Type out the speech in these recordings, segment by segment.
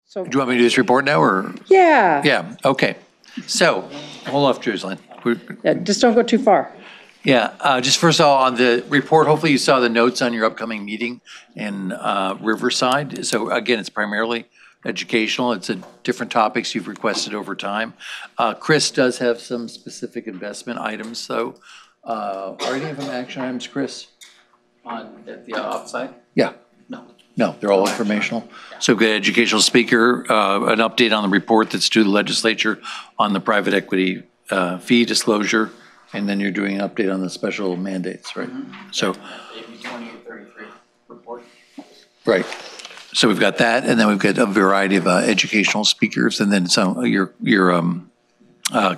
So, Do you want me to do this report now, or? yeah. Yeah, okay. So, hold off, Jocelyn. Yeah, just don't go too far. Yeah, just first of all, on the report, hopefully you saw the notes on your upcoming meeting in Riverside. So again, it's primarily educational. It's different topics you've requested over time. Chris does have some specific investment items, though. Are any of them action items, Chris? At the offsite? Yeah. No. No, they're all informational. So good educational speaker, an update on the report that's due to the legislature on the private equity fee disclosure, and then you're doing an update on the special mandates, right? So, AB 2833 report. right. So we've got that, and then we've got a variety of educational speakers, and then some your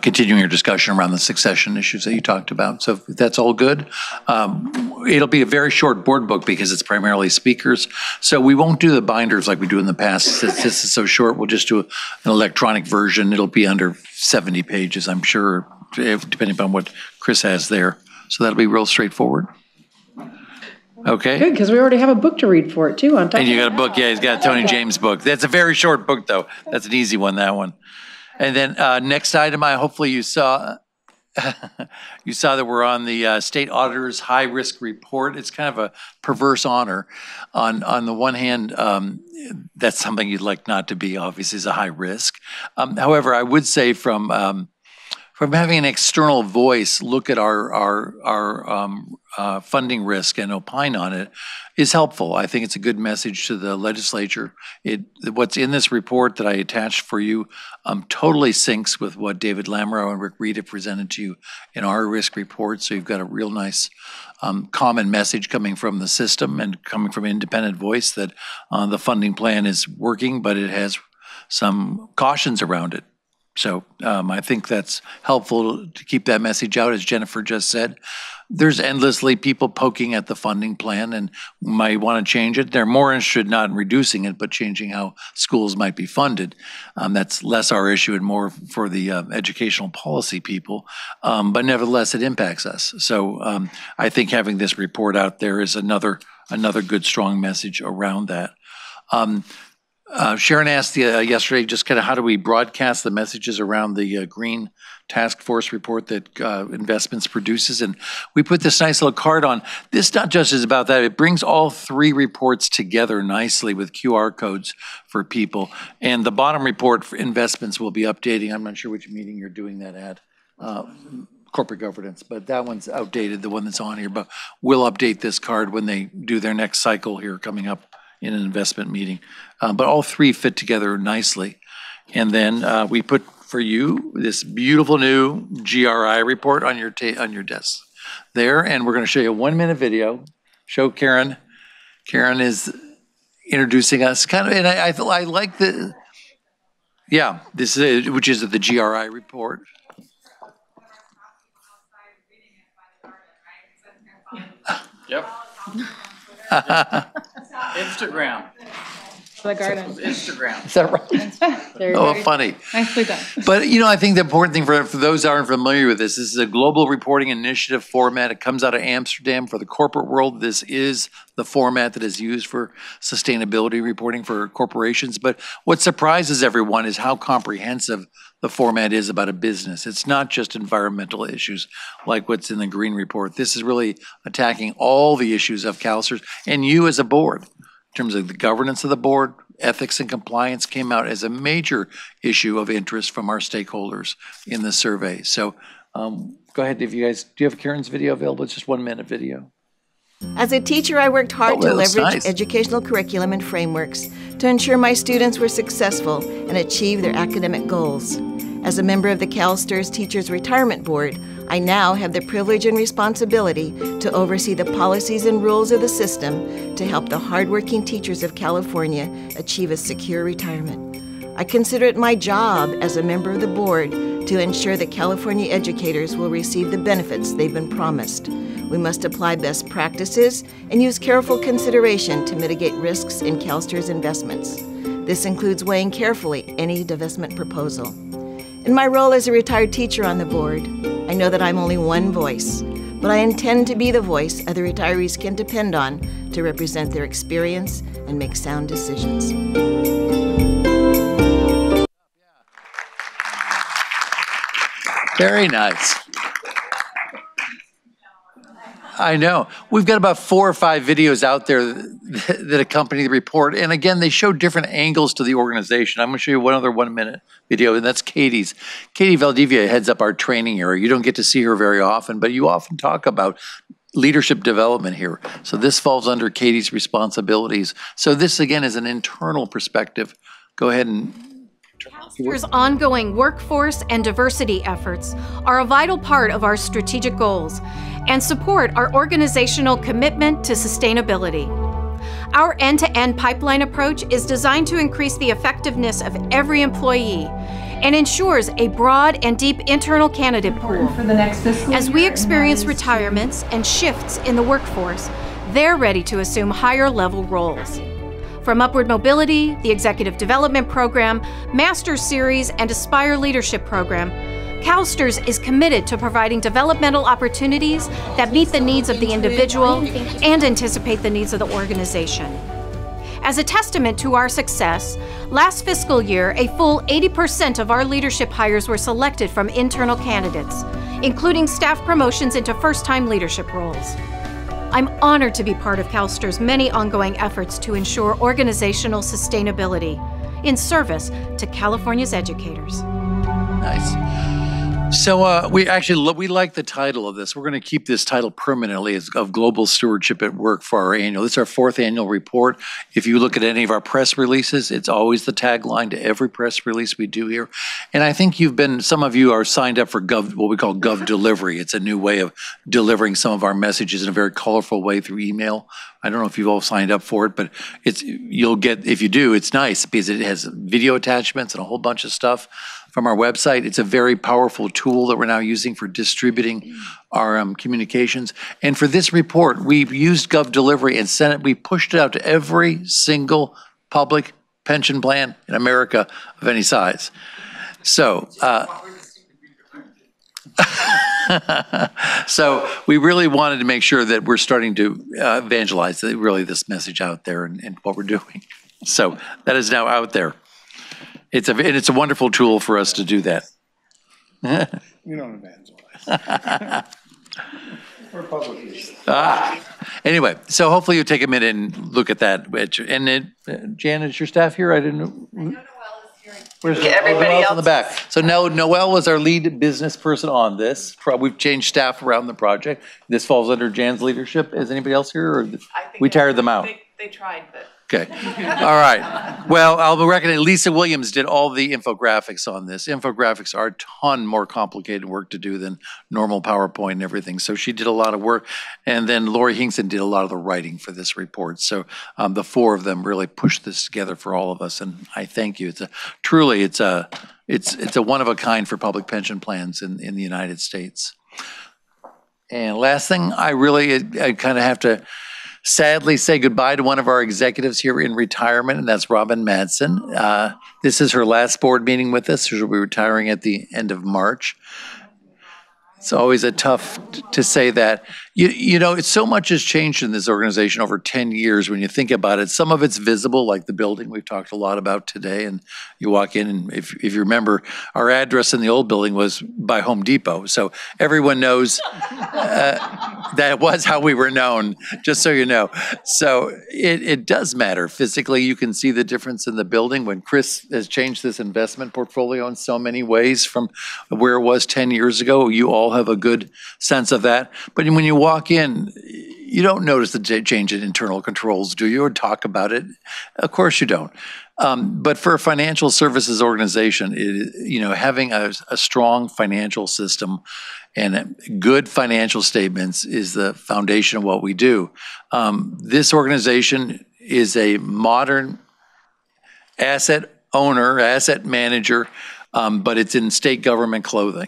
continuing your discussion around the succession issues that you talked about. So if that's all good. It'll be a very short board book because it's primarily speakers. So we won't do the binders like we do in the past. Since this is so short, we'll just do an electronic version. It'll be under 70 pages, I'm sure, depending upon what Chris has there. So that'll be real straightforward. Okay. Good, because we already have a book to read for it too on top. And you got a book, yeah, he's got a Tony James book. That's a very short book, though. That's an easy one, that one. And then next item, hopefully you saw, you saw that we're on the state auditor's high risk report. It's kind of a perverse honor. On the one hand, that's something you'd like not to be, obviously, is a high risk. However, I would say from having an external voice look at our funding risk and opine on it is helpful. I think it's a good message to the legislature. What's in this report that I attached for you totally syncs with what David Lamoureux and Rick Reed have presented to you in our risk report. So you've got a real nice common message coming from the system and coming from independent voice that the funding plan is working, but it has some cautions around it. So I think that's helpful to keep that message out, as Jennifer just said. There's endlessly people poking at the funding plan and might want to change it. They're more interested not in reducing it, but changing how schools might be funded. That's less our issue and more for the educational policy people. But nevertheless, it impacts us. So I think having this report out there is another good, strong message around that. Sharon asked yesterday just kind of how do we broadcast the messages around the Green Task Force report that Investments produces, and we put this nice little card on. This not just is about that, it brings all three reports together nicely with QR codes for people. And the bottom report for Investments will be updating. I'm not sure which meeting you're doing that at. Corporate governance, but that one's outdated, the one that's on here, but we'll update this card when they do their next cycle here coming up in an investment meeting. But all three fit together nicely. And then we put for you this beautiful new GRI report on your desk there. And we're going to show you a 1-minute video. Show Karen. Karen is introducing us kind of, and I like the, yeah, this is, which is the GRI report. Yep. Instagram. The garden. Instagram. Is that right? Very, Oh, very funny. nicely done. But, I think the important thing for those who aren't familiar with this is a global reporting initiative format. It comes out of Amsterdam for the corporate world. This is the format that is used for sustainability reporting for corporations. But what surprises everyone is how comprehensive the format is about a business. It's not just environmental issues like what's in the Green Report. This is really attacking all the issues of CalSTRS and you as a board. In terms of the governance of the board, ethics and compliance came out as a major issue of interest from our stakeholders in the survey. So go ahead, if you guys, do you have Karen's video available? It's just 1-minute video. As a teacher, I worked hard to leverage nice. educational curriculum and frameworks to ensure my students were successful and achieve their academic goals. As a member of the CalSTRS Teachers Retirement Board, I now have the privilege and responsibility to oversee the policies and rules of the system to help the hardworking teachers of California achieve a secure retirement. I consider it my job as a member of the board to ensure that California educators will receive the benefits they've been promised. We must apply best practices and use careful consideration to mitigate risks in CalSTRS investments. This includes weighing carefully any divestment proposal. In my role as a retired teacher on the board, I know that I'm only one voice, but I intend to be the voice other retirees can depend on to represent their experience and make sound decisions. Very nice. I know. We've got about 4 or 5 videos out there that accompany the report. And again, they show different angles to the organization. I'm going to show you one other 1-minute video, and that's Katie's. Katie Valdivia heads up our training area. You don't get to see her very often, but you often talk about leadership development here. So this falls under Katie's responsibilities. So this, again, is an internal perspective. Go ahead and CalSTR's ongoing workforce and diversity efforts are a vital part of our strategic goals and support our organizational commitment to sustainability. Our end-to-end pipeline approach is designed to increase the effectiveness of every employee and ensures a broad and deep internal candidate pool. For the next fiscal As we year, experience and that is- retirements and shifts in the workforce, they're ready to assume higher level roles. From Upward Mobility, the Executive Development Program, Master's Series, and Aspire Leadership Program, CalSTRS is committed to providing developmental opportunities that meet the needs of the individual and anticipate the needs of the organization. As a testament to our success, last fiscal year, a full 80% of our leadership hires were selected from internal candidates, including staff promotions into first-time leadership roles. I'm honored to be part of CalSTR's many ongoing efforts to ensure organizational sustainability in service to California's educators. Nice. So we like the title of this. We're going to keep this title permanently as of Global Stewardship at Work for our annual. This is our 4th annual report. If you look at any of our press releases, it's always the tagline to every press release we do here. And I think some of you are signed up for what we call Gov Delivery. It's a new way of delivering some of our messages in a very colorful way through email. I don't know if you've all signed up for it, but you'll get, if you do, it's nice because it has video attachments and a whole bunch of stuff from our website. It's a very powerful tool that we're now using for distributing our communications. And for this report, we've used Gov Delivery and sent it. We pushed it out to every single public pension plan in America of any size. So, so we really wanted to make sure that we're starting to evangelize really this message out there and what we're doing. So that is now out there. It's a wonderful tool for us to do that. We don't evangelize. We're public use. Anyway, so hopefully you take a minute and look at that. And Jan, is your staff here? I didn't know. Where's everybody else in the back? So Noelle was our lead business person on this. We've changed staff around the project. This falls under Jan's leadership. Is anybody else here? Or we tired them out? They tried, but. Okay. All right. Well, I'll recognize Lisa Williams did all the infographics on this. Infographics are a ton more complicated work to do than normal PowerPoint and everything. So she did a lot of work. And then Lori Hinkson did a lot of the writing for this report. So the 4 of them really pushed this together for all of us. And I thank you. It's a one of a kind for public pension plans in the United States. And last thing, I kind of have to sadly say goodbye to one of our executives here in retirement, and that's Robin Madsen. This is her last board meeting with us. She'll be retiring at the end of March. It's always a tough to say that. You know, so much has changed in this organization over 10 years when you think about it. Some of it's visible, like the building we've talked a lot about today. And you walk in, and if you remember, our address in the old building was by Home Depot. So everyone knows that was how we were known, just so you know. So it does matter. Physically, you can see the difference in the building when Chris has changed this investment portfolio in so many ways from where it was 10 years ago. You all have a good sense of that. But when you walk in, you don't notice the change in internal controls, do you? Or talk about it? Of course you don't. But for a financial services organization, having a strong financial system and good financial statements is the foundation of what we do. This organization is a modern asset owner, asset manager, but it's in state government clothing.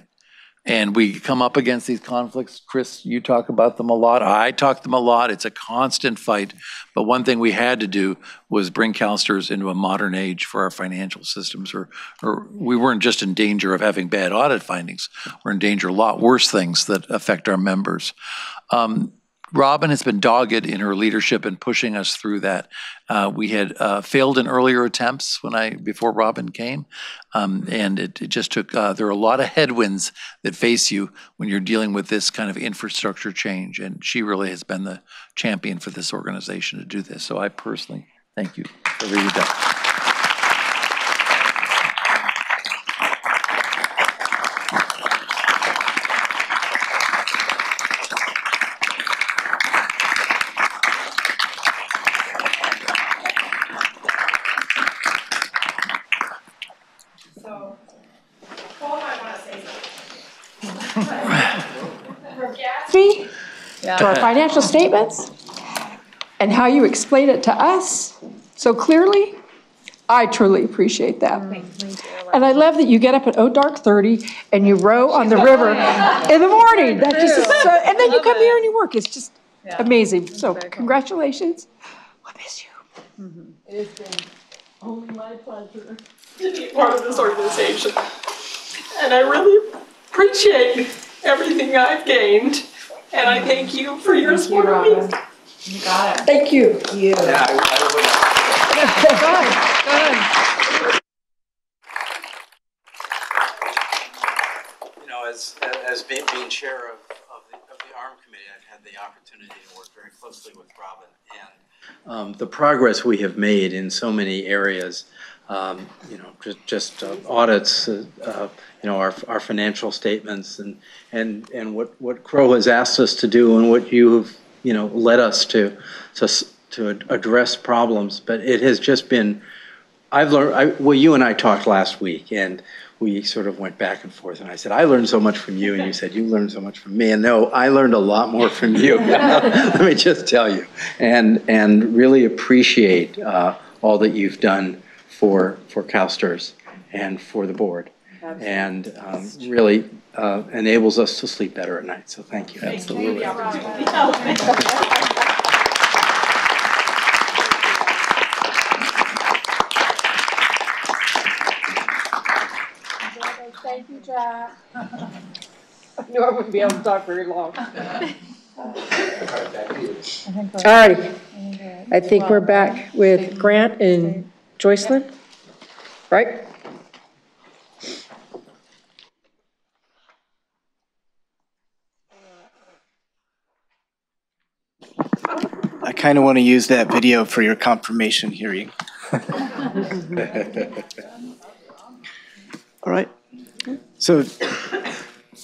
And we come up against these conflicts. Chris, you talk about them a lot. I talk them a lot. It's a constant fight. But one thing we had to do was bring CalSTRS into a modern age for our financial systems. Or we weren't just in danger of having bad audit findings. We're in danger of a lot worse things that affect our members. Robin has been dogged in her leadership and pushing us through that. We had failed in earlier attempts before Robin came, and it just took. There are a lot of headwinds that face you when you're dealing with this kind of infrastructure change, and she really has been the champion for this organization to do this. So I personally thank you for everything you've done. To our financial statements and how you explain it to us so clearly, I truly appreciate that. And I love that you get up at dark 30 and you row on the river in the morning. That just is so, and then you come here and you work. It's just amazing. So congratulations. I miss you. It has been only my pleasure to be part of this organization. And I really appreciate everything I've gained. And I thank you for your support of me. You got it. Thank you. Yeah, You know, as being chair of the ARM committee, I've had the opportunity to work very closely with Robin, and the progress we have made in so many areas. You know, just audits, you know, our financial statements, and what Crow has asked us to do, and what you have, you know, led us to address problems. But it has just been, I've learned. Well, you and I talked last week, and we sort of went back and forth. And I said, I learned so much from you, and you said you learned so much from me. And no, I learned a lot more from you. Let me just tell you, and really appreciate all that you've done for CalSTRS and for the board. And really enables us to sleep better at night. So thank you. Absolutely. Thank you, Jack. I knew I wouldn't be able to talk very long. All righty. I think we're back with Grant and Joycelyn, right? I kind of want to use that video for your confirmation hearing. All right. So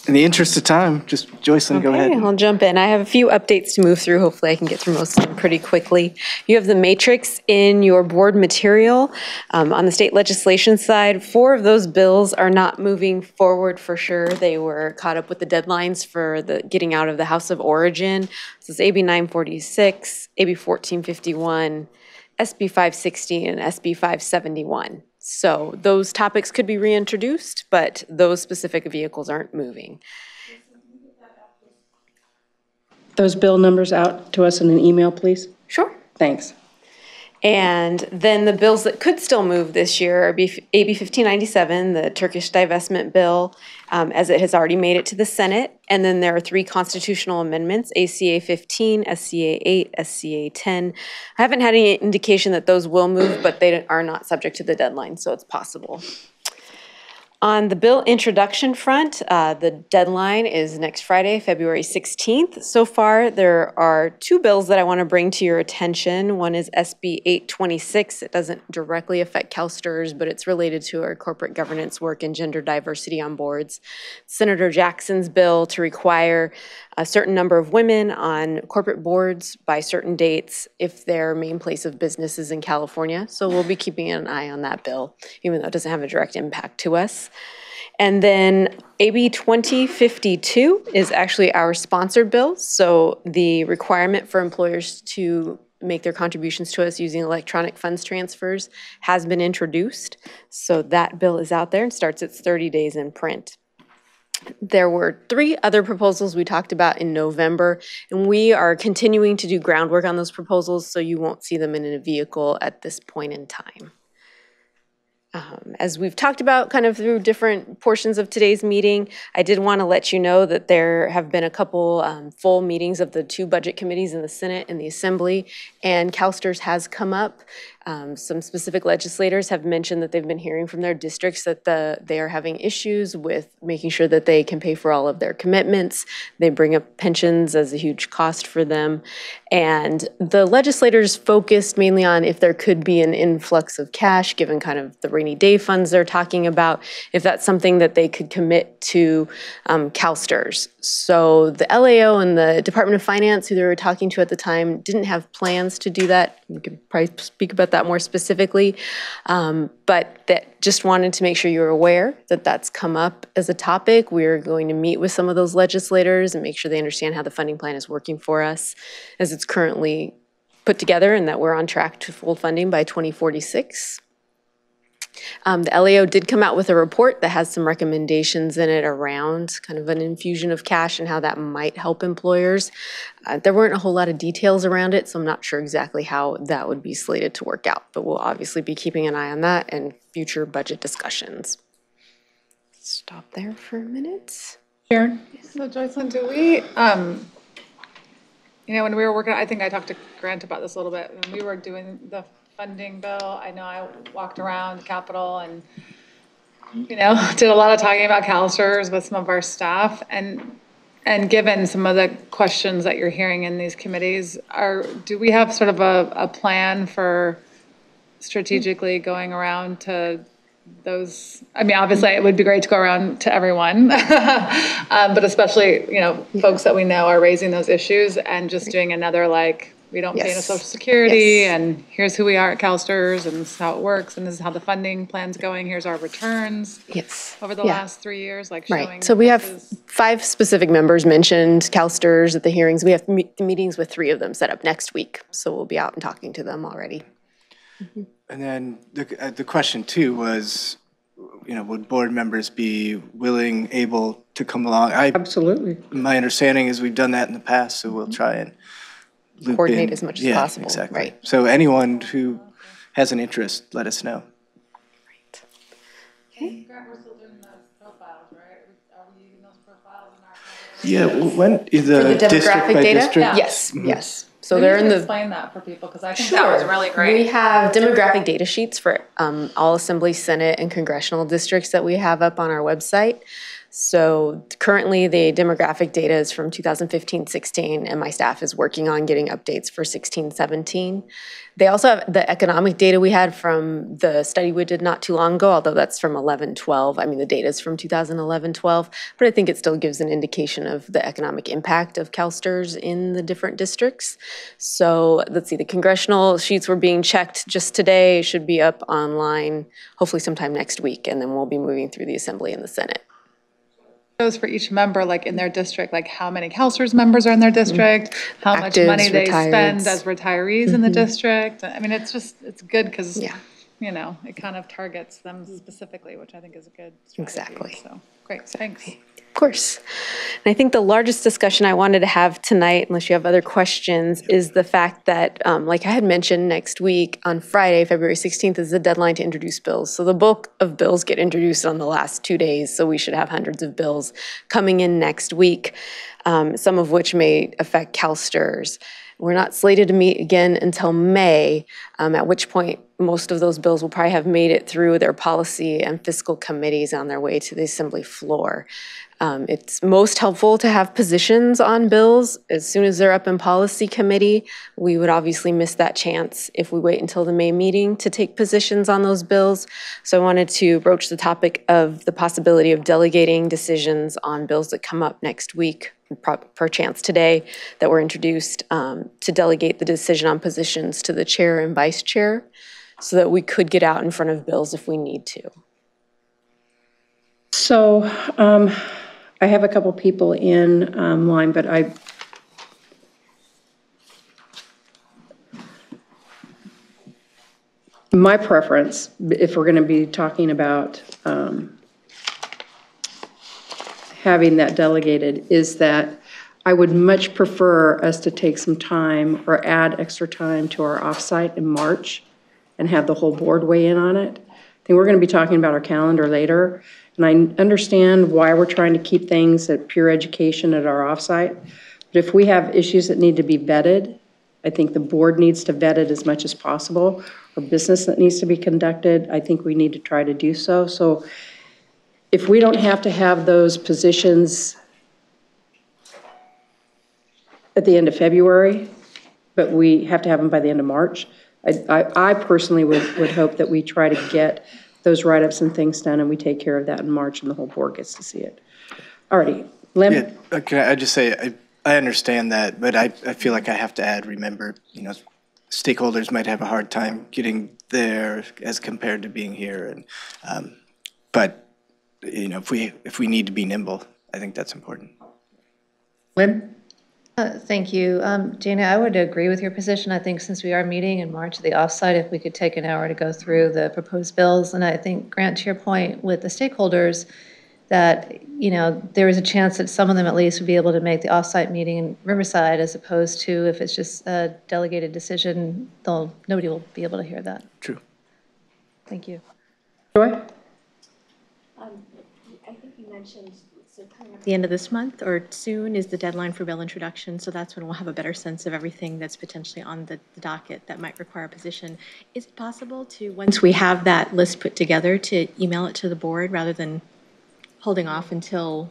in the interest of time, just Joycelyn, go ahead. I'll jump in. I have a few updates to move through. Hopefully I can get through most of them pretty quickly. You have the matrix in your board material. On the state legislation side, 4 of those bills are not moving forward for sure. They were caught up with the deadlines for the getting out of the House of Origin. So it's AB 946, AB 1451, SB 560, and SB 571. So those topics could be reintroduced, but those specific vehicles aren't moving. Those bill numbers out to us in an email, please. Sure. Thanks. And then the bills that could still move this year are AB 1597, the Turkish divestment bill, as it has already made it to the Senate. And then there are 3 constitutional amendments, ACA 15, SCA 8, SCA 10. I haven't had any indication that those will move, but they are not subject to the deadline, so it's possible. On the bill introduction front, the deadline is next Friday, February 16th. So far, there are 2 bills that I want to bring to your attention. One is SB 826. It doesn't directly affect CalSTRS, but it's related to our corporate governance work and gender diversity on boards. Senator Jackson's bill to require a certain number of women on corporate boards by certain dates if their main place of business is in California. So we'll be keeping an eye on that bill, even though it doesn't have a direct impact to us. And then AB 2052 is actually our sponsored bill. So the requirement for employers to make their contributions to us using electronic funds transfers has been introduced. So that bill is out there and starts its 30 days in print. There were 3 other proposals we talked about in November, and we are continuing to do groundwork on those proposals, so you won't see them in a vehicle at this point in time. As we've talked about kind of through different portions of today's meeting, I did want to let you know that there have been a couple full meetings of the 2 budget committees in the Senate and the Assembly, and CalSTRS has come up. Some specific legislators have mentioned that they've been hearing from their districts that they are having issues with making sure that they can pay for all of their commitments. They bring up pensions as a huge cost for them. And the legislators focused mainly on if there could be an influx of cash, given kind of the rainy day funds they're talking about, if that's something that they could commit to CalSTRS. So the LAO and the Department of Finance, who they were talking to at the time, didn't have plans to do that. We could probably speak about that more specifically, but that just wanted to make sure you're aware that that's come up as a topic. We're going to meet with some of those legislators and make sure they understand how the funding plan is working for us as it's currently put together, and that we're on track to full funding by 2046. The LAO did come out with a report that has some recommendations in it around kind of an infusion of cash and how that might help employers. There weren't a whole lot of details around it, so I'm not sure exactly how that would be slated to work out, but we'll obviously be keeping an eye on that and future budget discussions. Stop there for a minute. Sharon? So Joycelyn, do we, when we were working, I think I talked to Grant about this a little bit, when we were doing the funding bill, I know I walked around Capitol and, did a lot of talking about CalSTRS with some of our staff, and given some of the questions that you're hearing in these committees, do we have sort of a plan for strategically going around to those? I mean, obviously it would be great to go around to everyone, but especially, folks that we know are raising those issues, and just doing another we don't pay into Social Security, and here's who we are at CalSTRS, and this is how it works, and this is how the funding plan's going. Here's our returns over the last 3 years, showing. Right. So we have 5 specific members mentioned CalSTRS at the hearings. We have meetings with 3 of them set up next week, so we'll be out and talking to them already. Mm-hmm. And then the question too was, would board members be willing, able to come along? Absolutely. My understanding is we've done that in the past, so we'll try and loop coordinate in. as much as possible. Exactly. Right. So anyone who has an interest, let us know. Right. Okay. We're still doing those profiles, right? Are we using those profiles in our? Yeah, when For the demographic data? Yeah. Yes, Mm-hmm. yes. So they're in the. Explain that for people, because I think that was really great. We have demographic data sheets for all Assembly, Senate, and congressional districts that we have up on our website. So currently the demographic data is from 2015-16, and my staff is working on getting updates for 16-17. They also have the economic data we had from the study we did not too long ago, although that's from 11-12. I mean, the data is from 2011-12, but I think it still gives an indication of the economic impact of CalSTRS in the different districts. So let's see, the congressional sheets were being checked just today, should be up online hopefully sometime next week, and then we'll be moving through the Assembly and the Senate. Shows for each member, in their district, how many CalSTRS members are in their district, how much money they spend as retirees in the district. I mean, it's good because, it kind of targets them specifically, which I think is a good strategy. Exactly. So, great, thanks. Of course. And I think the largest discussion I wanted to have tonight, unless you have other questions, is the fact that, like I had mentioned, next week on Friday, February 16th, is the deadline to introduce bills. So the bulk of bills get introduced on the last 2 days, so we should have hundreds of bills coming in next week, some of which may affect CalSTRS. We're not slated to meet again until May, at which point most of those bills will probably have made it through their policy and fiscal committees on their way to the Assembly floor. It's most helpful to have positions on bills as soon as they're up in policy committee. We would obviously miss that chance if we wait until the May meeting to take positions on those bills. So I wanted to broach the topic of the possibility of delegating decisions on bills that come up next week, per chance today, that were introduced, to delegate the decision on positions to the chair and vice chair so that we could get out in front of bills if we need to. So I have a couple people in line, but my preference, if we're going to be talking about having that delegated, is that I would much prefer us to take some time or add extra time to our offsite in March and have the whole board weigh in on it. And we're going to be talking about our calendar later. And I understand why we're trying to keep things at pure education at our offsite. But if we have issues that need to be vetted, I think the board needs to vet it as much as possible. Or business that needs to be conducted, I think we need to try to do so. So if we don't have to have those positions at the end of February, but we have to have them by the end of March, I personally would hope that we try to get those write-ups and things done, and we take care of that in March, and the whole board gets to see it. Alrighty, Lim? Yeah, can I just say, I understand that, but I feel like I have to add, remember, stakeholders might have a hard time getting there as compared to being here, and but if we need to be nimble, I think that's important. Lim? Thank you. Gina, I would agree with your position. I think since we are meeting in March, the offsite, if we could take an hour to go through the proposed bills. And I think, Grant, to your point with the stakeholders, that, there is a chance that some of them at least would be able to make the offsite meeting in Riverside, as opposed to if it's just a delegated decision, nobody will be able to hear that. True. Thank you. Joy? I think you mentioned, so coming up at the end of this month or soon is the deadline for bill introduction, so that's when we'll have a better sense of everything that's potentially on the docket that might require a position. Is it possible to, once we have that list put together, to email it to the board rather than holding off until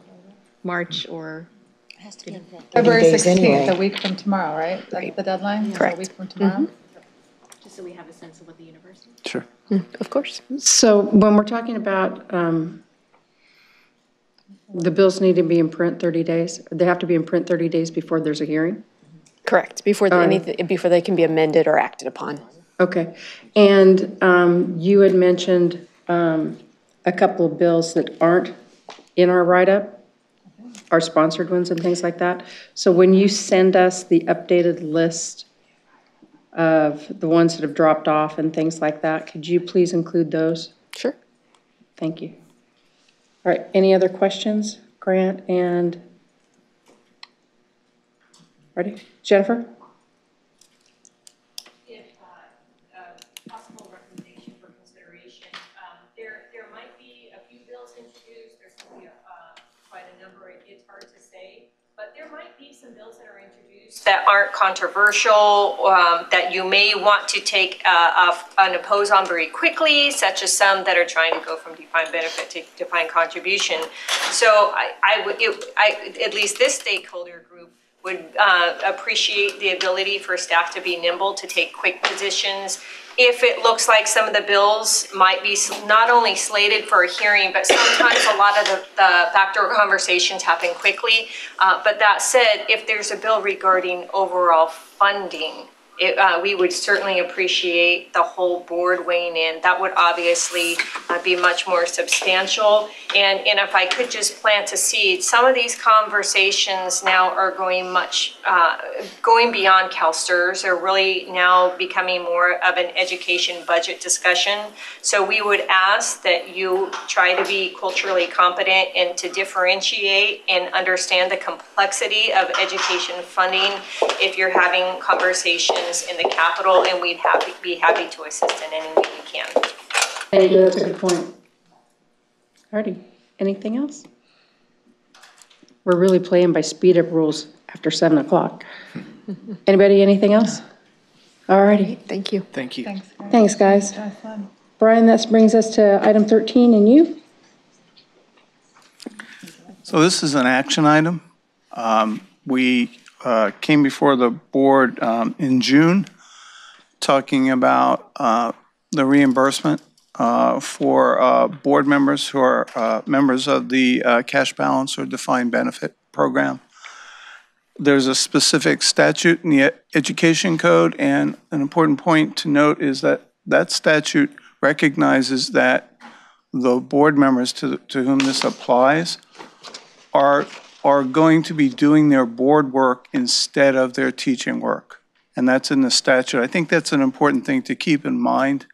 March or? It has to be February 16th, a week from tomorrow, right? That's the deadline? Correct. A week from tomorrow? Just so we have a sense of what the universe is. Sure. Of course. So when we're talking about the bills need to be in print 30 days, they have to be in print 30 days before there's a hearing? Correct, before before they can be amended or acted upon. Okay. And you had mentioned a couple of bills that aren't in our write-up, our sponsored ones and things like that. So when you send us the updated list of the ones that have dropped off and things like that, could you please include those? Sure. Thank you. All right, any other questions? Grant and, ready? Jennifer? If possible recommendation for consideration, there might be a few bills introduced. There's going to be quite a number. It's hard to say, but there might be some bills that are introduced that aren't controversial, that you may want to take an oppose on very quickly, such as some that are trying to go from defined benefit to defined contribution. So at least this stakeholder group would appreciate the ability for staff to be nimble, to take quick positions. If it looks like some of the bills might be not only slated for a hearing, but sometimes a lot of the backdoor conversations happen quickly. But that said, if there's a bill regarding overall funding, we would certainly appreciate the whole board weighing in. That would obviously be much more substantial. And if I could just plant a seed, some of these conversations now are going going beyond CalSTRS. They're really now becoming more of an education budget discussion. So we would ask that you try to be culturally competent and to differentiate and understand the complexity of education funding if you're having conversations in the Capitol, and we'd be happy to assist in any way we can. Thank you, that's a good point. Alrighty, anything else? We're really playing by speed up rules after 7 o'clock. Anybody, anything else? Alrighty. Thank you. Thank you. Thanks, guys. That was fun. Brian, that brings us to item 13, and you? So this is an action item. We came before the board in June talking about the reimbursement for board members who are members of the cash balance or defined benefit program. There's a specific statute in the Education Code, and an important point to note is that that statute recognizes that the board members to whom this applies are going to be doing their board work instead of their teaching work. And that's in the statute. I think that's an important thing to keep in mind,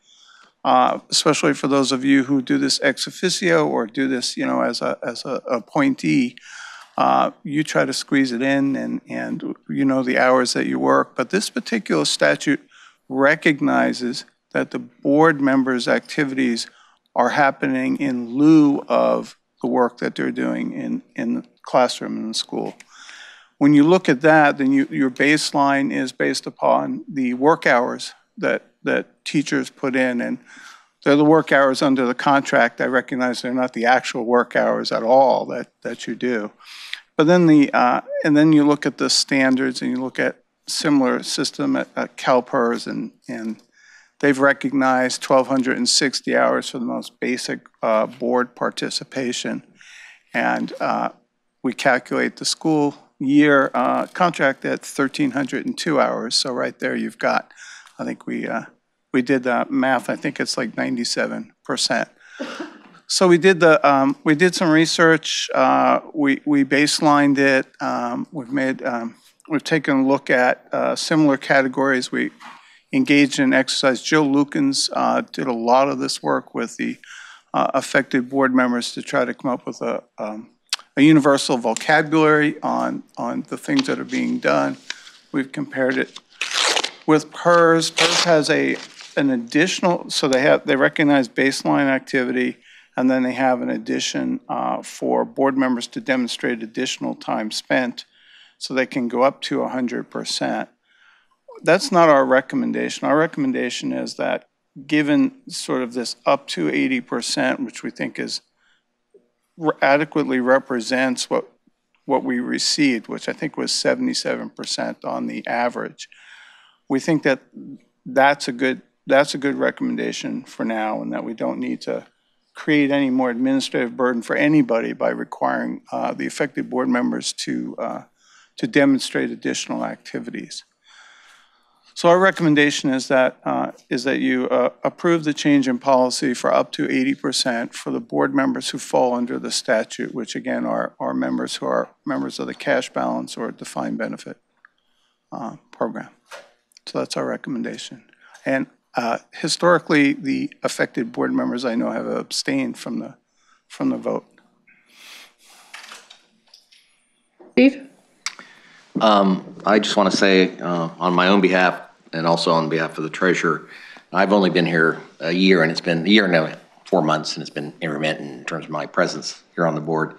especially for those of you who do this ex officio or do this, as a appointee. You try to squeeze it in and the hours that you work. But this particular statute recognizes that the board members' activities are happening in lieu of the work that they're doing in the classroom in the school. When you look at that, then your baseline is based upon the work hours that teachers put in, and they're the work hours under the contract. I recognize they're not the actual work hours at all that you do. But then and then you look at the standards, and you look at similar system at CalPERS, and they've recognized 1,260 hours for the most basic board participation. And we calculate the school year contract at 1,302 hours. So right there you've got, I think we did the math, I think it's like 97%. So we did some research, we baselined it, we've taken a look at similar categories. We engaged in exercise. Jill Lukens did a lot of this work with the affected board members to try to come up with a universal vocabulary on the things that are being done. We've compared it with PERS. PERS has an additional, so they recognize baseline activity, and then they have an addition for board members to demonstrate additional time spent, so they can go up to 100%. That's not our recommendation. Our recommendation is that given sort of this up to 80%, which we think is adequately represents what we received, which I think was 77% on the average. We think that that's a good recommendation for now, and that we don't need to create any more administrative burden for anybody by requiring the affected board members to demonstrate additional activities. So our recommendation is that you approve the change in policy for up to 80% for the board members who fall under the statute, which again are members who are members of the cash balance or defined benefit program. So that's our recommendation. And historically, the affected board members I know have abstained from the vote. Steve? I just want to say on my own behalf and also on behalf of the treasurer, I've only been here a year, and it's been a year and 4 months, and it's been intermittent in terms of my presence here on the board.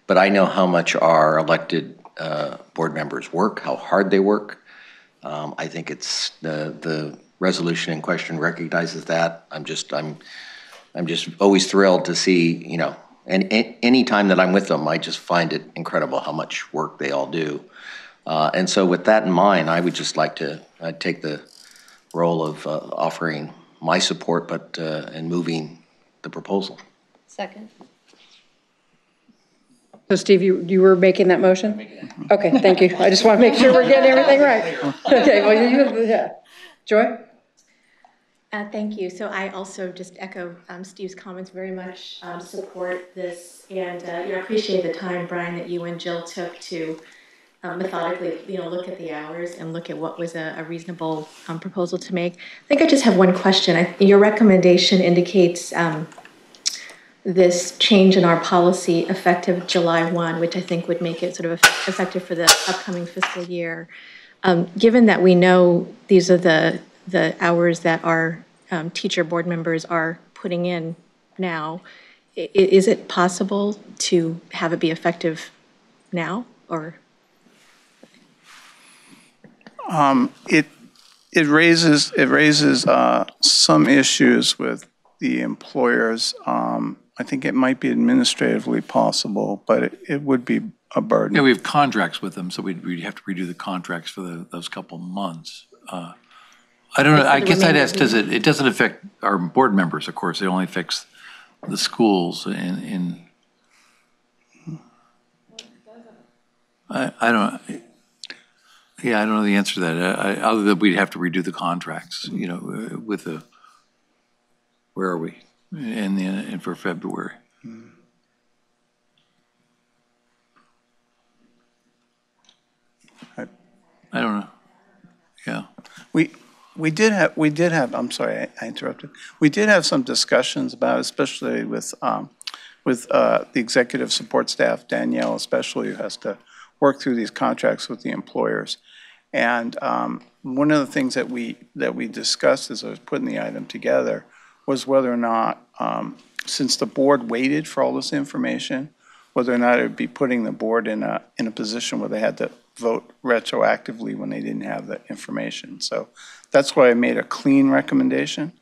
But I know how much our elected board members work, how hard they work. I think it's the resolution in question recognizes that. I'm just always thrilled to see, you know, and any time that I'm with them, I just find it incredible how much work they all do. And so with that in mind, I would just like to take the role of offering my support, and moving the proposal. Second. So Steve, you were making that motion? Okay, thank you. I just want to make sure we're getting everything right. Okay, well, yeah. Joy? Thank you. So I also just echo Steve's comments, very much support this, and appreciate the time, Brian, that you and Jill took to methodically, look at the hours and look at what was a reasonable proposal to make. I think I just have one question. Your recommendation indicates this change in our policy effective July 1, which I think would make it sort of effective for the upcoming fiscal year. Given that we know these are the hours that our teacher board members are putting in now, is it possible to have it be effective now, or? It raises some issues with the employers. I think it might be administratively possible, but it would be a burden. Yeah, we have contracts with them, so we'd have to redo the contracts for those couple months. I don't know, I guess I'd ask, it doesn't affect our board members, of course, it only affects the schools in I don't know the answer to that, other than we'd have to redo the contracts, with the, where are we? And for February. I don't know. Yeah. We did have, I'm sorry, I interrupted. We did have some discussions about, especially with the executive support staff, Danielle especially, who has to work through these contracts with the employers. And one of the things that we discussed as I was putting the item together was whether or not since the board waited for all this information, whether or not it would be putting the board in a position where they had to vote retroactively when they didn't have the information. So that's why I made a clean recommendation.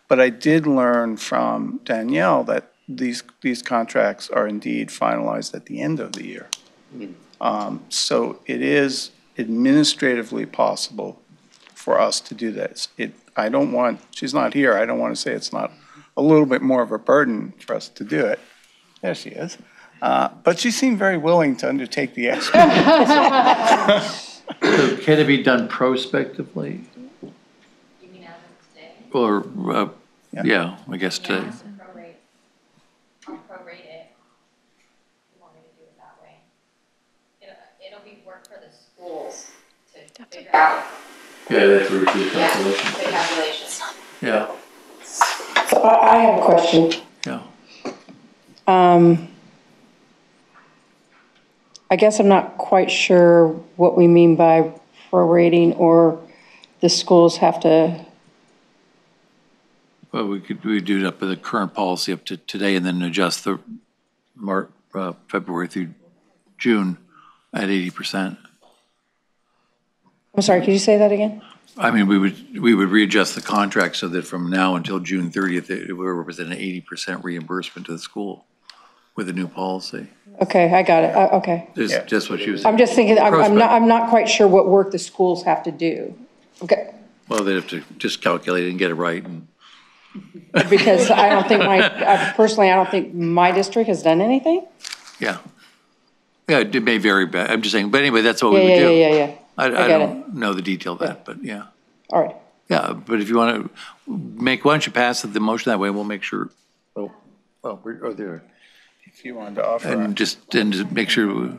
But I did learn from Danielle that these contracts are indeed finalized at the end of the year. So it is administratively possible for us to do this. I don't want, she's not here, I don't want to say it's not a little bit more of a burden for us to do it. There she is. But she seemed very willing to undertake the extra. So can it be done prospectively? You mean as of today? Or, yeah, I guess today. I'll prorate it. You want me to do it that way? It'll be work for the schools to figure out. Yeah, that's where we do the Yeah, calculation. the calculations. Yeah, So I have a question. yeah. I guess I'm not quite sure what we mean by prorating, or the schools have to, Well, we do it up with the current policy up to today and then adjust the February through June at 80%. I'm sorry, could you say that again? I mean, we would readjust the contract so that from now until June 30th, it would represent an 80% reimbursement to the school with the new policy. Okay, I got it, okay. Just what she was. I'm just thinking, I'm not quite sure what work the schools have to do. Okay, Well, they have to just calculate it and get it right. And because I don't think personally, I don't think my district has done anything. yeah. Yeah, it may vary, but I'm just saying, but anyway, that's what we would do. Yeah. I get don't know the detail of that, but yeah. All right. Yeah, but if you want to why don't you pass the motion that way, we'll make sure, we're there. If you wanted to offer. And just make sure,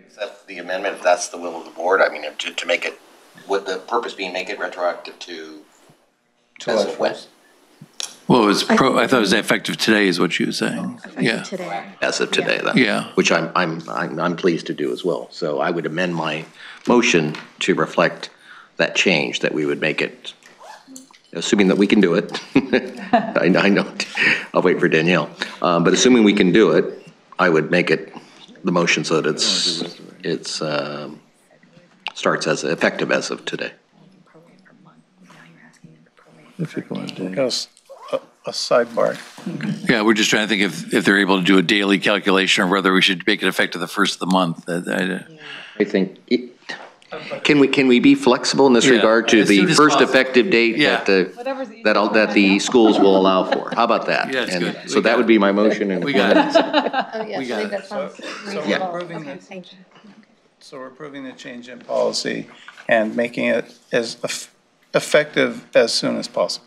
Accept the amendment if that's the will of the board. I mean, to make it, would the purpose being make it retroactive to as of when? well, I thought it was effective today is what you were saying. Yeah, Today. As of today, then. Yeah. Which I'm pleased to do as well. So I would amend my motion to reflect that change, that we would make it, assuming that we can do it. I know, I'll wait for Danielle. But assuming we can do it, I would make it the motion so that it's starts as effective as of today. if you're going to. Goes a sidebar. Yeah, we're just trying to think if they're able to do a daily calculation or whether we should make it effective the first of the month. I think, can we be flexible in this Yeah, regard to as the soon as first possible. effective date Yeah. that the schools will allow for? How about that? Yeah, it's And good. so that would be my motion. And We got it. Oh, yes, We I got think it. that sounds So reasonable. we're approving Okay, this. thank you. So we're approving the change in policy and making it as effective as soon as possible.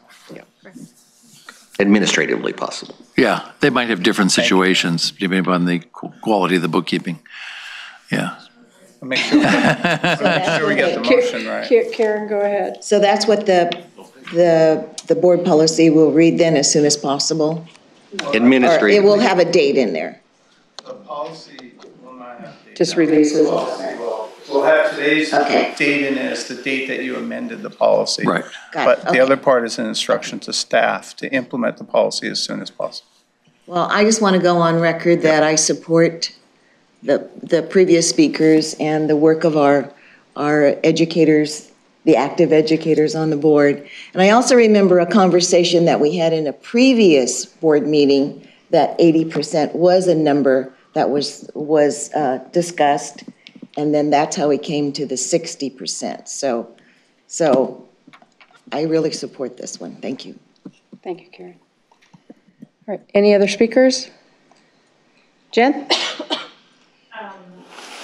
Administratively possible. Yeah, they might have different situations depending upon the quality of the bookkeeping. Yeah. Make sure we get the motion right. Karen, go ahead. So that's what the board policy will read then, as soon as possible? Or Administratively. it will have a date in there? The policy will not have date. Just release it. We'll have today's Okay. date in as the date that you amended the policy. Right. Got it, But the okay. other part is an instruction to staff to implement the policy as soon as possible. Well, I just want to go on record that I support the previous speakers and the work of our educators, the active educators on the board. And I also remember a conversation that we had in a previous board meeting that 80% was a number that was discussed. And then that's how we came to the 60%. So I really support this one. Thank you. Thank you, Karen. All right, any other speakers? Jen?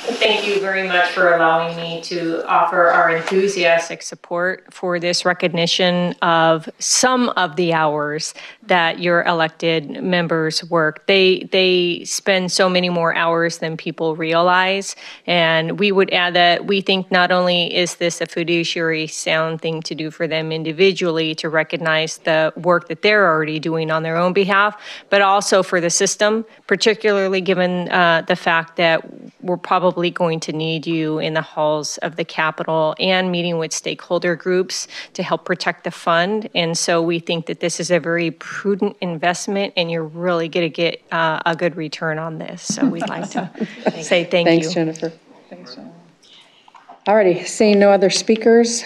Thank you very much for allowing me to offer our enthusiastic support for this recognition of some of the hours that your elected members work. They spend so many more hours than people realize. And we would add that we think not only is this a fiduciary sound thing to do for them individually to recognize the work that they're already doing on their own behalf, but also for the system, particularly given the fact that we're probably really going to need you in the halls of the Capitol and meeting with stakeholder groups to help protect the fund. And so we think that this is a very prudent investment, and you're really going to get a good return on this. So we'd like to say thank you. Thanks, Jennifer. All righty, seeing no other speakers,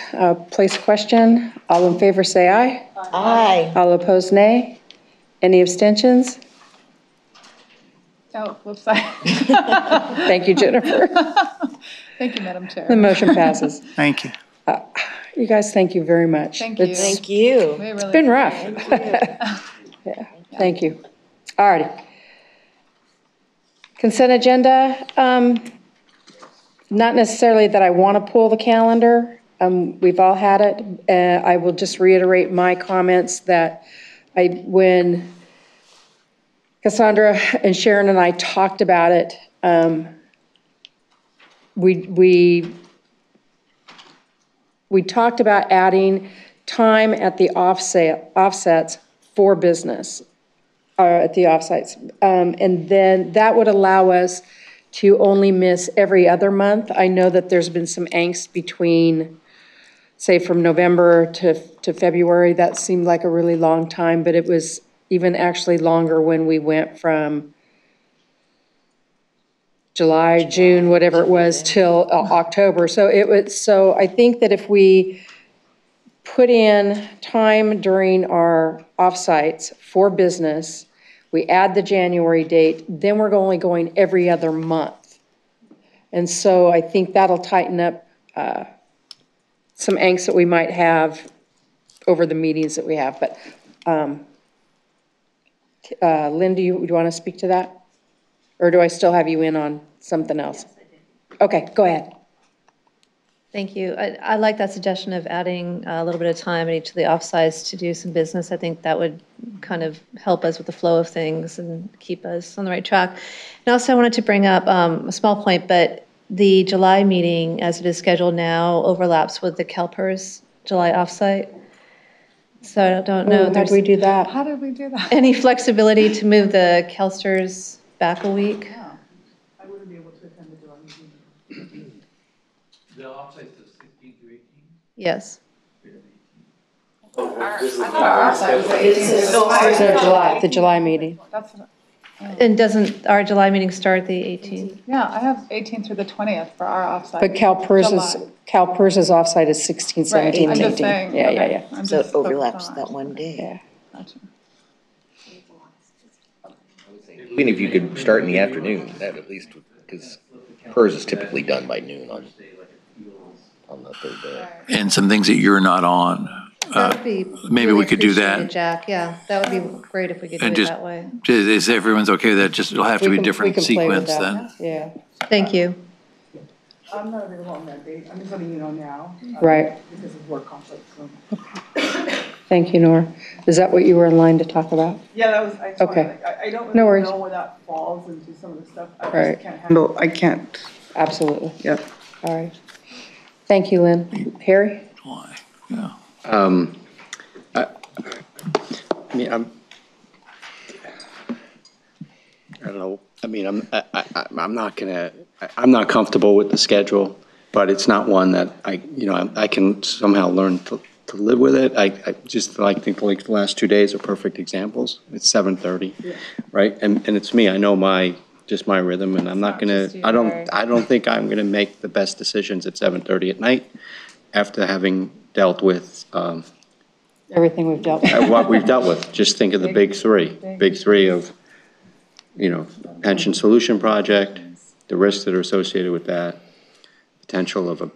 place question. All in favor say aye. Aye. All opposed, nay. Any abstentions? Oh, whoops, sorry. Thank you, Jennifer. Thank you, Madam Chair. The motion passes. Thank you. You guys, thank you very much. Thank you. Thank you. It's been rough. Yeah, thank you. All righty. Consent agenda. Not necessarily that I want to pull the calendar. We've all had it. I will just reiterate my comments that when Cassandra and Sharon and I talked about it, we talked about adding time at the offsets for business, at the offsites. And then that would allow us to only miss every other month. I know that there's been some angst between, say, from November to February. That seemed like a really long time, but it was even actually longer when we went from July, June, whatever it was, till October. So I think that if we put in time during our offsites for business, we add the January date, then we're only going every other month. And so I think that'll tighten up some angst that we might have over the meetings that we have. But Lynn, do you want to speak to that? Or do I still have you in on something else? Yes, I do. Okay, go ahead. Thank you. I like that suggestion of adding a little bit of time at each of the offsites to do some business. I think that would kind of help us with the flow of things and keep us on the right track. And also I wanted to bring up a small point, but the July meeting, as it is scheduled now, overlaps with the CalPERS July offsite. So I don't know. How did we do that? How did we do that? Any flexibility to move the CalSTRS back a week? Yeah. I wouldn't be able to attend the July meeting. The offsite's the 16th through 18th? Yes. I thought our offsite was the 18th. The July meeting. And doesn't our July meeting start the 18th? Yeah, I have 18th through the 20th for our offsite. But CalPERS's offsite is 16, 17, I'm 18. just saying, Yeah, okay. yeah. I'm So it just overlaps focused on that one day. Yeah. Gotcha. Even if you could start in the afternoon, that at least, because PERS is typically done by noon on the third day. And some things that you're not on. That would be Maybe really we could do that. appreciated, Jack, yeah, that would be great if we could do And it just, that way. is everyone's okay with that? Just, it'll have to be a different We can play with sequence that. then. Yeah, Thank you. I'm not available on that date. I'm just letting you know now. Right. Because of work conflict, so. Thank you, Nora. Is that what you were in line to talk about? Yeah, that was, I just Okay. wanted, I don't No really worries. know where that falls into some of the stuff. I Right. just can't handle, I can't. Absolutely. Yep. All right. Thank you, Lynn. Harry? Yeah. I mean, I don't know. I mean, I'm not comfortable with the schedule, but it's not one that I can somehow learn to live with it. I just think like the last 2 days are perfect examples. It's 7:30, right? And it's me. I know my rhythm, and I'm not gonna. I don't think I'm gonna make the best decisions at 7:30 at night after having dealt with. Everything we've dealt with. What we've dealt with. Just think of the big three. Big three of, pension solution project, the risks that are associated with that, potential of a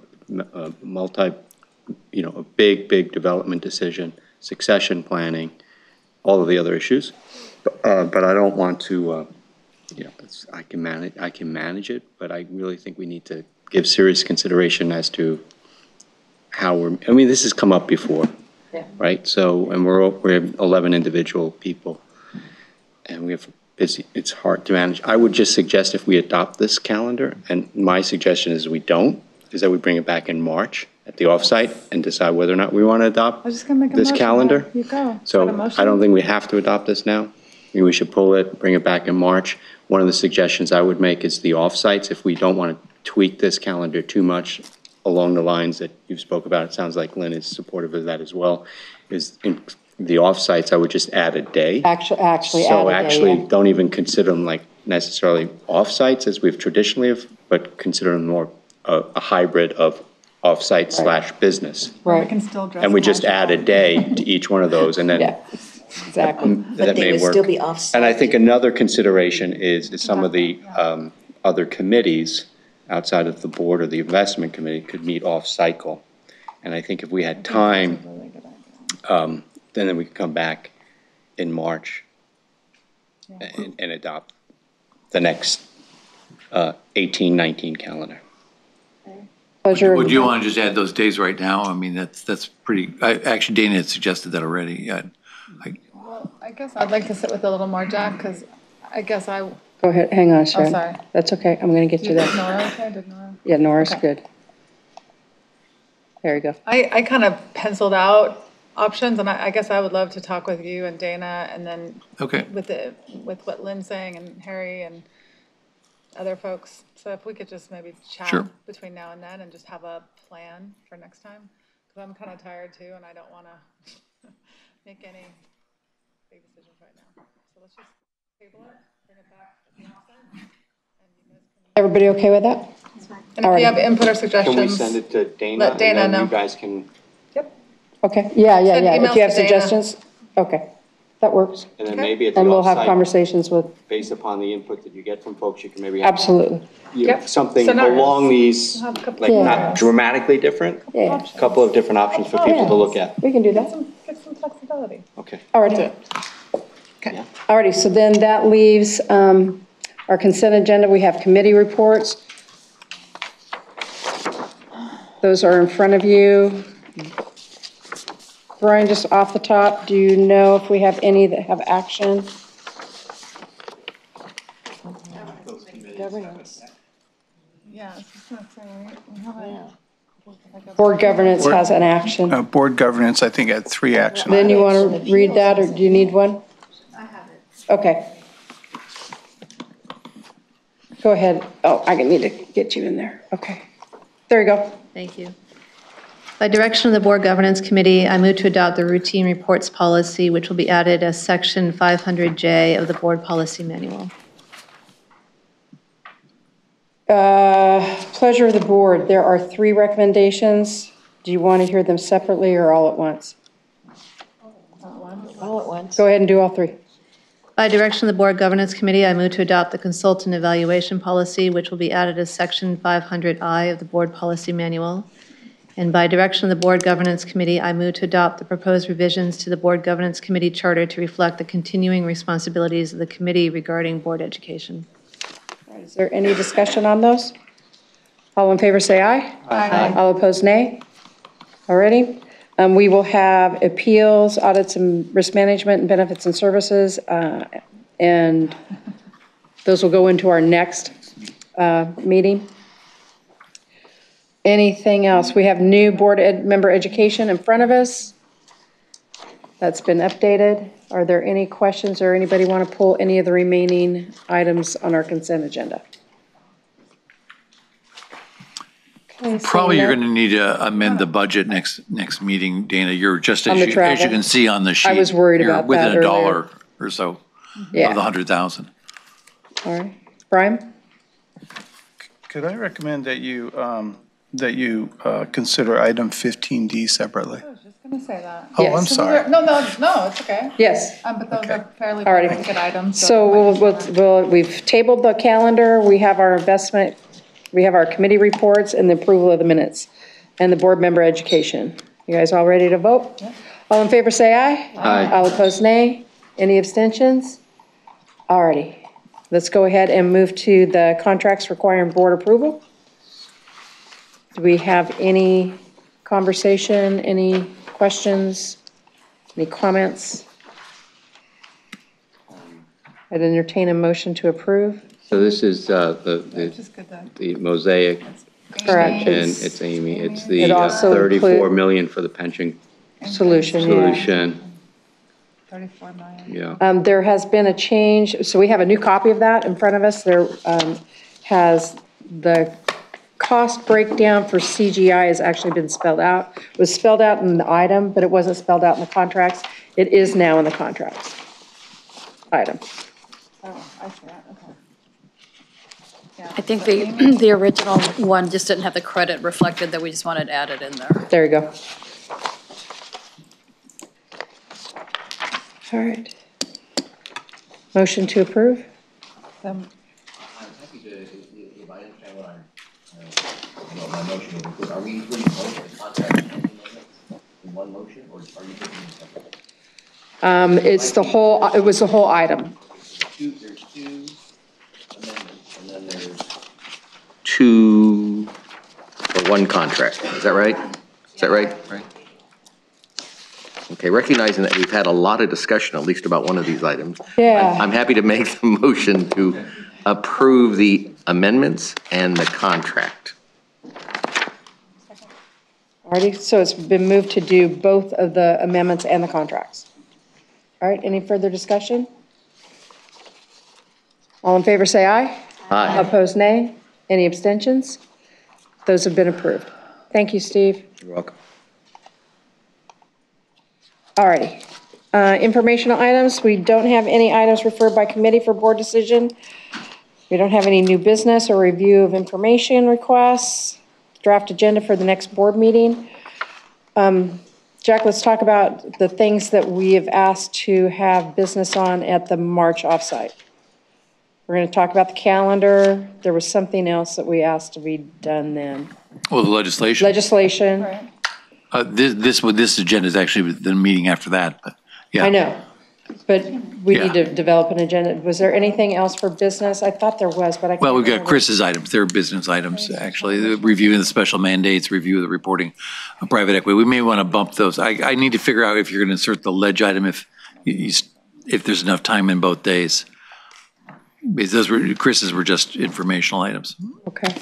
a big development decision, succession planning, all of the other issues. But I don't want to, I can manage it, but I really think we need to give serious consideration as to how this has come up before. Yeah. Right? So, and we're 11 individual people, and we have busy, it's hard to manage. I would just suggest if we adopt this calendar, and my suggestion is we don't, is that we bring it back in March at the offsite and decide whether or not we want to adopt I was just gonna make a this motion. calendar. You go. So Is that a motion? I don't think we have to adopt this now. Maybe we should pull it, bring it back in March. One of the suggestions I would make is the offsites, if we don't want to tweak this calendar too much along the lines that you've spoke about. It sounds like Lynn is supportive of that as well, is in the off-sites, I would just add a day. Actually add a day, So actually, yeah. don't even consider them like necessarily off-sites as we've traditionally have, but consider them more a hybrid of off-site slash business. Right. We can still dress. And we just add a day to each one of those, and then. Yeah, exactly. That may work. And I think another consideration is some of the other committees outside of the board or the investment committee could meet off-cycle. And I think if we had time, then we could come back in March and adopt the next 18-19 calendar. Pleasure. Would you want to just add those days right now? I mean, that's pretty, actually Dana had suggested that already. Well, I guess I'd like to sit with a little more, Jack, because I guess I. Go ahead, hang on, Sharon. sorry. That's okay, I'm gonna get you Did there. Nora okay? Did Nora? Yeah, Nora's Okay. good. There you go. I kind of penciled out options, and I guess I would love to talk with you and Dana, and then Okay. with what Lynn's saying and Harry and other folks. So if we could just maybe chat Sure. between now and then and just have a plan for next time, because I'm kind of tired too, and I don't want to make any big decisions right now. So let's just table it, bring it back at the outside. Everybody okay with that? And if you have input or suggestions. Can we send it to Dana? Let Dana and then know. you guys can, Okay, yeah, Send emails if you have to Dana. suggestions, okay, that works. and then maybe at the And we'll have offsite, conversations with, based upon the input that you get from folks, you can maybe have. absolutely, you know, Yep. something Scenarios. along these, We'll have a couple like not scenarios. dramatically different, yeah, a couple of different options for people to look at. we can do that. Get some flexibility. Okay. Alrighty. Okay. Alrighty, so then that leaves our consent agenda. We have committee reports. Those are in front of you. Brian, just off the top, do you know if we have any that have action? Governance. Yeah, I was just gonna say, we haven't. Board governance has an action. Board governance, I think, had 3 action Then you items. want to read that, or do you need one? I have it. Okay. Go ahead. Oh, I need to get you in there. Okay. There you go. Thank you. By direction of the Board Governance Committee, I move to adopt the routine reports policy, which will be added as Section 500J of the Board Policy Manual. Pleasure of the board. There are 3 recommendations. Do you want to hear them separately or all at once? All at once. Go ahead and do all 3. By direction of the Board Governance Committee, I move to adopt the consultant evaluation policy, which will be added as Section 500I of the Board Policy Manual. And by direction of the Board Governance Committee, I move to adopt the proposed revisions to the Board Governance Committee Charter to reflect the continuing responsibilities of the committee regarding board education. All right, is there any discussion on those? All in favor, say aye. Aye. All opposed, nay. All righty. We will have appeals, audits, and risk management, and benefits and services, and those will go into our next meeting. Anything else? We have new board member education in front of us. That's been updated. Are there any questions or anybody want to pull any of the remaining items on our consent agenda? Okay, Probably seeing you're none. going to need to amend the budget next meeting, Dana. You're just, On as the you travel? can see on the sheet. was worried you're about within that a earlier. dollar or so Yeah. of the 100,000. All right. Brian? Could I recommend that you consider item 15D separately? I was just gonna say that. Oh, Yes. I'm So sorry. no, it's okay. Yes. But those are fairly All righty. big ticket items. So we've tabled the calendar, we have our investment, we have our committee reports and the approval of the minutes and the board member education. You guys all ready to vote? All in favor, say aye. Aye. All opposed, nay. Any abstentions? All righty. Let's go ahead and move to the contracts requiring board approval. Do we have any conversation, any questions, any comments? I'd entertain a motion to approve. so this is Just good that. the Mosaic Correct. extension, it's Amy, it's It the also 34 million for the pension Solution, yeah. solution, 34 million. yeah. There has been a change, so we have a new copy of that in front of us. There has the cost breakdown for CGI has actually been spelled out. It was spelled out in the item, but it wasn't spelled out in the contracts. It is now in the contracts. Item. Oh, I see that, okay. Yeah. I think the original one just didn't have the credit reflected, that we just wanted added in there. There you go. All right. Motion to approve? I'm happy to, if I understand what I'm, my motion will include, are we including both the contract and amendments in one motion, or are you taking them separate? It's the whole, it was the whole item. There's two amendments, and then there's two for one contract. Is that right? Is that right? Right. Okay, recognizing that we've had a lot of discussion, at least about one of these items. Yeah. I'm happy to make the motion to approve the amendments and the contract. Alrighty, so it's been moved to do both of the amendments and the contracts. All right, any further discussion? All in favor say aye. Aye. Opposed, nay. Any abstentions? Those have been approved. Thank you, Steve. You're welcome. All righty. Informational items. We don't have any items referred by committee for board decision. We don't have any new business or review of information requests. Draft agenda for the next board meeting. Jack, let's talk about the things that we have asked to have business on at the March offsite. We're going to talk about the calendar. There was something else that we asked to be done then. Well, the legislation. Legislation. Right. This agenda is actually the meeting after that, but yeah. I know, but we Yeah. need to develop an agenda. Was there anything else for business? I thought there was, but I can't Well, we've got remember. Chris's items. They're business items, actually. The reviewing the special mandates, review of the reporting of private equity. We may want to bump those. I need to figure out if you're going to insert the ledge item if there's enough time in both days. Because Chris's were just informational items. Okay.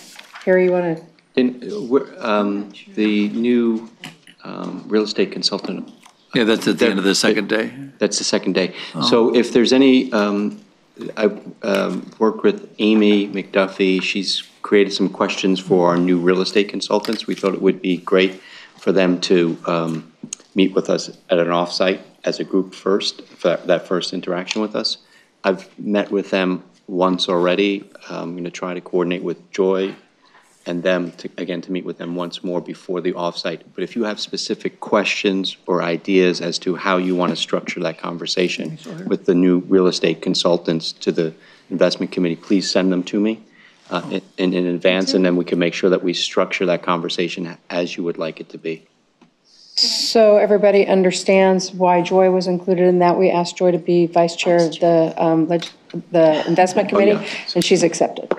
Harry, you want to? The new real estate consultant. Yeah, that's at the end of the second day. That's the second day. So if there's any, I worked with Amy McDuffie. She's created some questions for our new real estate consultants. We thought it would be great for them to meet with us at an offsite as a group first, for that first interaction with us. I've met with them once already. I'm going to try to coordinate with Joy and them to meet with them once more before the offsite. But if you have specific questions or ideas as to how you want to structure that conversation with the new real estate consultants to the investment committee, please send them to me in advance, and then we can make sure that we structure that conversation as you would like it to be. So everybody understands why Joy was included in that. We asked Joy to be vice chair of the investment committee, and she's accepted.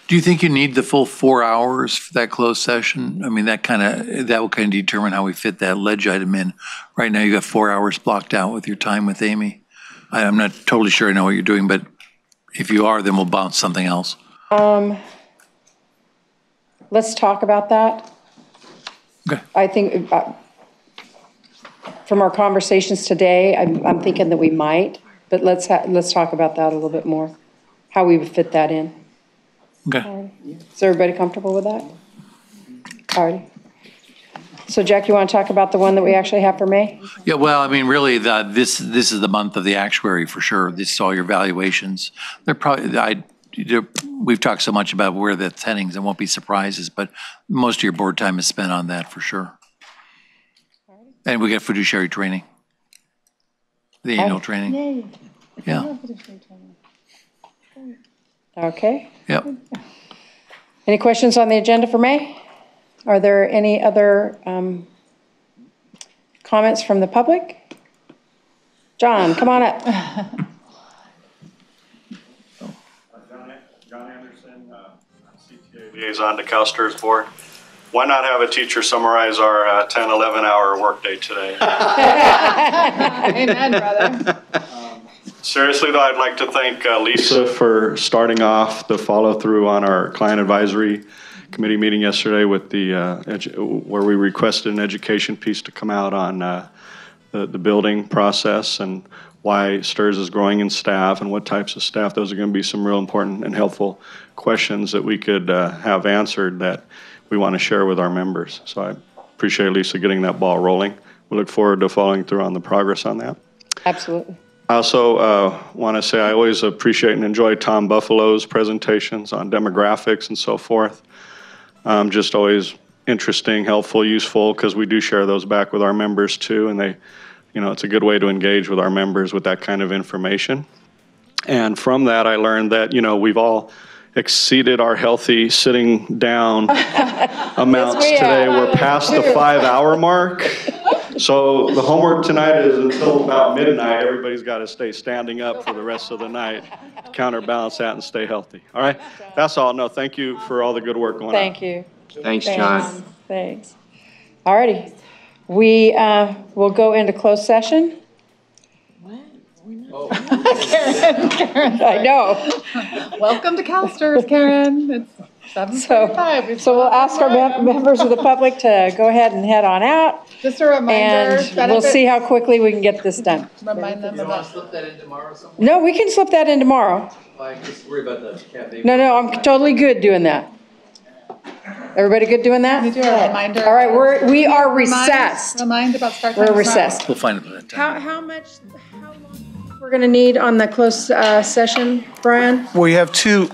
Do you think you need the full 4 hours for that closed session? I mean, that will kind of determine how we fit that ledge item in. Right now, you got 4 hours blocked out with your time with Amy. I'm not totally sure I know what you're doing, but if you are, then we'll bounce something else. Let's talk about that. Okay. I think from our conversations today, I'm thinking that we might, but let's talk about that a little bit more, how we would fit that in. Okay. Is everybody comfortable with that? All right. So Jack, you want to talk about the one that we actually have for May? Yeah, well, I mean, really, this is the month of the actuary for sure. This is all your valuations. They're probably, we've talked so much about where that's heading, there won't be surprises, but most of your board time is spent on that for sure. And we got fiduciary training, the annual training. Yay. Yeah. Okay. Yep. Any questions on the agenda for May? Are there any other comments from the public? John, come on up. John Anderson, CTA liaison to CalSTRS board. Why not have a teacher summarize our 10, 11-hour workday today? Amen, brother. Seriously, though, I'd like to thank Lisa for starting off the follow-through on our client advisory committee meeting yesterday with the where we requested an education piece to come out on the building process and why STIRS is growing in staff and what types of staff. Those are going to be some real important and helpful questions that we could have answered that we want to share with our members. So I appreciate Lisa getting that ball rolling. We look forward to following through on the progress on that. Absolutely. I also want to say I always appreciate and enjoy Tom Buffalo's presentations on demographics and so forth. Just always interesting, helpful, useful, because we do share those back with our members too, and they, you know, it's a good way to engage with our members with that kind of information. And from that, I learned that, you know, we've all exceeded our healthy sitting down amounts today. We're past the 5-hour mark. So the homework tonight is until about midnight, everybody's got to stay standing up for the rest of the night to counterbalance that and stay healthy. All right? That's all. No, thank you for all the good work going on. Thank you. Thanks, John. Thanks. All righty. We will go into closed session. Karen. I know. Welcome to CalSTRS, Karen. It's 7:45. So we'll ask our members of the public to go ahead and head on out. Just a reminder. And we'll see how quickly we can get this done. Remind them You want to about. slip that in tomorrow somewhere? No, we can slip that in tomorrow. I just worry about the cafe. No, I'm totally good doing that. Everybody good doing that? Can you do a reminder? All right, we are recessed. Remind about start time. We're tomorrow. recessed. We'll find it. How long we're going to need on the closed session, Brian? We have two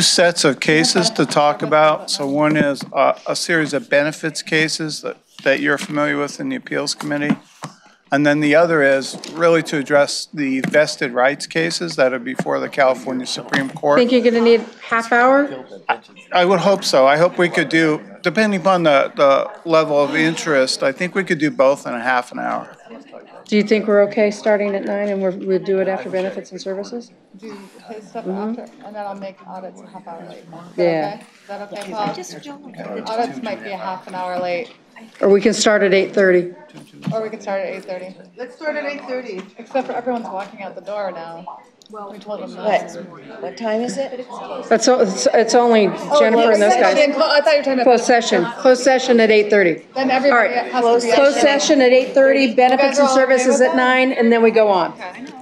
sets of cases to talk about. So one is a series of benefits cases that you're familiar with in the appeals committee. And then the other is really to address the vested rights cases that are before the California Supreme Court. Think you're going to need half hour? I would hope so. I hope we could do, depending upon the level of interest, I think we could do both in a half an hour. Do you think we're okay starting at 9 and we'll do it after benefits and services? Do his stuff after, and then I'll make audits a half hour late. Yeah. Is that okay, Paul? Audits might be a half an hour late, Or we can start at 8:30. or we can start at 8:30. Let's start at 8:30. Except for everyone's walking out the door now. We told them that. What time is it? It's only Jennifer and those guys. I thought you were talking about. Closed session. Closed session at 8:30. Then All everybody right. has to be. Closed session at 8:30, benefits and services at 9, and then we go on.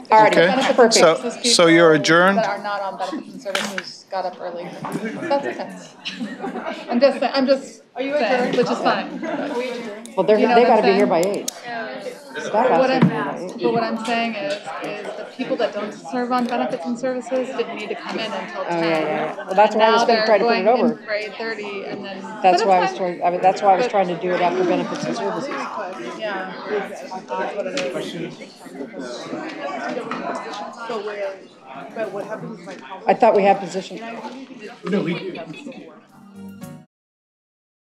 All right, Okay. perfect. So you're adjourned? That are not on benefits and services got up early. That's okay. I'm just. Are you adjourned? Which is fine. Well, they You know what gotta I'm be here saying? by 8. But what I'm saying is the people that don't serve on benefits and services didn't need to come in until 10. Yeah. Well, that's why I was gonna try to put it over. Now they're going in for 8:30 and then. That's why that's why I was trying to do it after benefits and services. Yeah. That's what it is. But what happens is like. I thought we had position. No, we